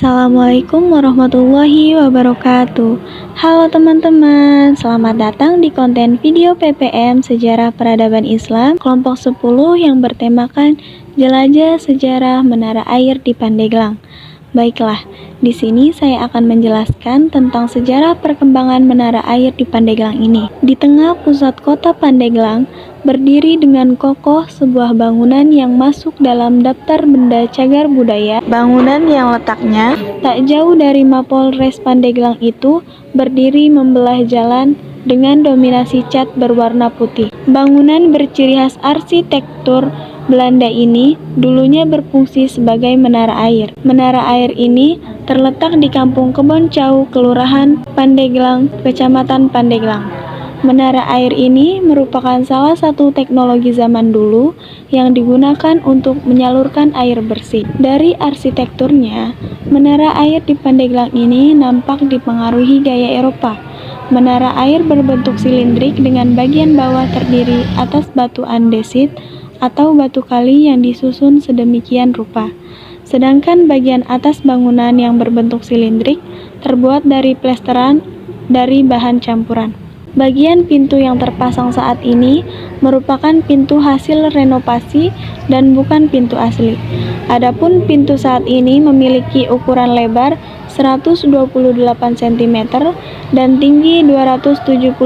Assalamualaikum warahmatullahi wabarakatuh. Halo teman-teman, selamat datang di konten video PPM Sejarah Peradaban Islam kelompok 10 yang bertemakan Jelajah Sejarah Menara Air di Pandeglang. Baiklah, di sini saya akan menjelaskan tentang sejarah perkembangan menara air di Pandeglang ini. Di tengah pusat kota Pandeglang, berdiri dengan kokoh sebuah bangunan yang masuk dalam daftar benda cagar budaya. Bangunan yang letaknya tak jauh dari Mapolres Pandeglang itu berdiri membelah jalan dengan dominasi cat berwarna putih. Bangunan berciri khas arsitektur Belanda ini dulunya berfungsi sebagai menara air. Menara air ini terletak di Kampung Kebon Cau, Kelurahan Pandeglang, Kecamatan Pandeglang. Menara air ini merupakan salah satu teknologi zaman dulu yang digunakan untuk menyalurkan air bersih. Dari arsitekturnya, menara air di Pandeglang ini nampak dipengaruhi gaya Eropa. Menara air berbentuk silindrik dengan bagian bawah terdiri atas batu andesit atau batu kali yang disusun sedemikian rupa. Sedangkan bagian atas bangunan yang berbentuk silindrik terbuat dari plesteran dari bahan campuran. Bagian pintu yang terpasang saat ini merupakan pintu hasil renovasi dan bukan pintu asli. Adapun pintu saat ini memiliki ukuran lebar 128 cm dan tinggi 272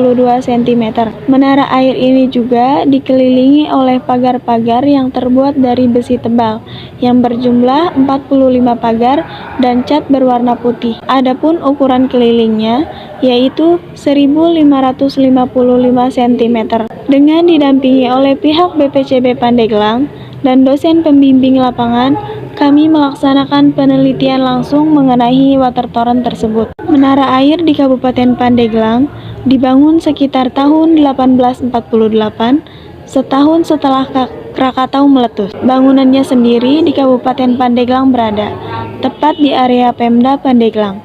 cm. Menara air ini juga dikelilingi oleh pagar-pagar yang terbuat dari besi tebal yang berjumlah 45 pagar dan cat berwarna putih. Adapun ukuran kelilingnya yaitu 1555 cm. Dengan didampingi oleh pihak BPCB Pandeglang dan dosen pembimbing lapangan, kami melaksanakan penelitian langsung mengenai water torrent tersebut. Menara air di Kabupaten Pandeglang dibangun sekitar tahun 1848, setahun setelah Krakatau meletus. Bangunannya sendiri di Kabupaten Pandeglang berada, tepat di area Pemda Pandeglang.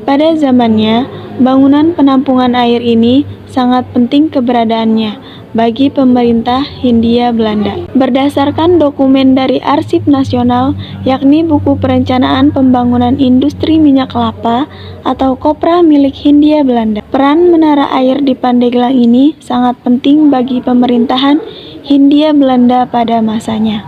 Pada zamannya, bangunan penampungan air ini sangat penting keberadaannya bagi pemerintah Hindia Belanda. Berdasarkan dokumen dari Arsip Nasional, yakni buku perencanaan pembangunan industri minyak kelapa atau Kopra milik Hindia Belanda. Peran menara air di Pandeglang ini sangat penting bagi pemerintahan Hindia Belanda pada masanya,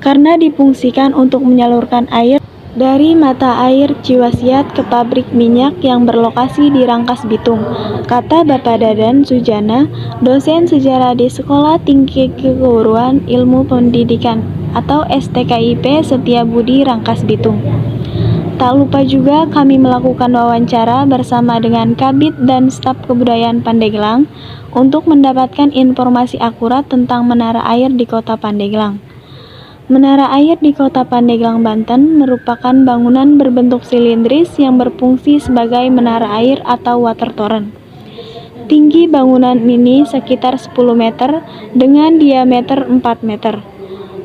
karena difungsikan untuk menyalurkan air dari mata air Ciwasiat ke pabrik minyak yang berlokasi di Rangkas Bitung, kata Bapak Dadan Sujana, dosen sejarah di Sekolah Tinggi Keguruan Ilmu Pendidikan atau STKIP Setiabudi Rangkas Bitung. Tak lupa juga kami melakukan wawancara bersama dengan Kabid dan staf kebudayaan Pandeglang untuk mendapatkan informasi akurat tentang menara air di kota Pandeglang. Menara air di kota Pandeglang, Banten merupakan bangunan berbentuk silindris yang berfungsi sebagai menara air atau water torrent. Tinggi bangunan ini sekitar 10 meter dengan diameter 4 meter.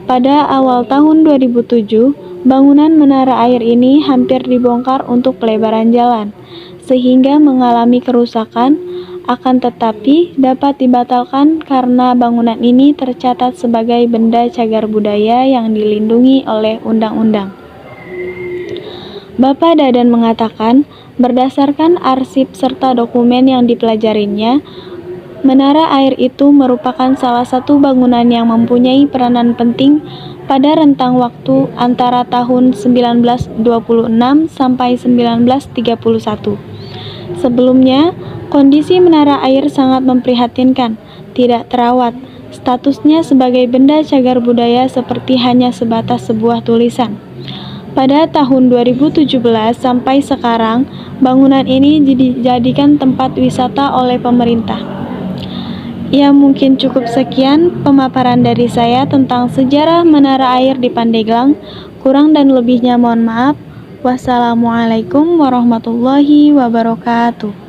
Pada awal tahun 2007, bangunan menara air ini hampir dibongkar untuk pelebaran jalan, sehingga mengalami kerusakan. Akan tetapi dapat dibatalkan karena bangunan ini tercatat sebagai benda cagar budaya yang dilindungi oleh undang-undang. Bapak Dadan mengatakan, berdasarkan arsip serta dokumen yang dipelajarinya, menara air itu merupakan salah satu bangunan yang mempunyai peranan penting pada rentang waktu antara tahun 1926 sampai 1931. Sebelumnya, kondisi menara air sangat memprihatinkan, tidak terawat. Statusnya sebagai benda cagar budaya seperti hanya sebatas sebuah tulisan. Pada tahun 2017 sampai sekarang, bangunan ini dijadikan tempat wisata oleh pemerintah. Ya, mungkin cukup sekian pemaparan dari saya tentang sejarah menara air di Pandeglang. Kurang dan lebihnya mohon maaf. Wassalamualaikum warahmatullahi wabarakatuh.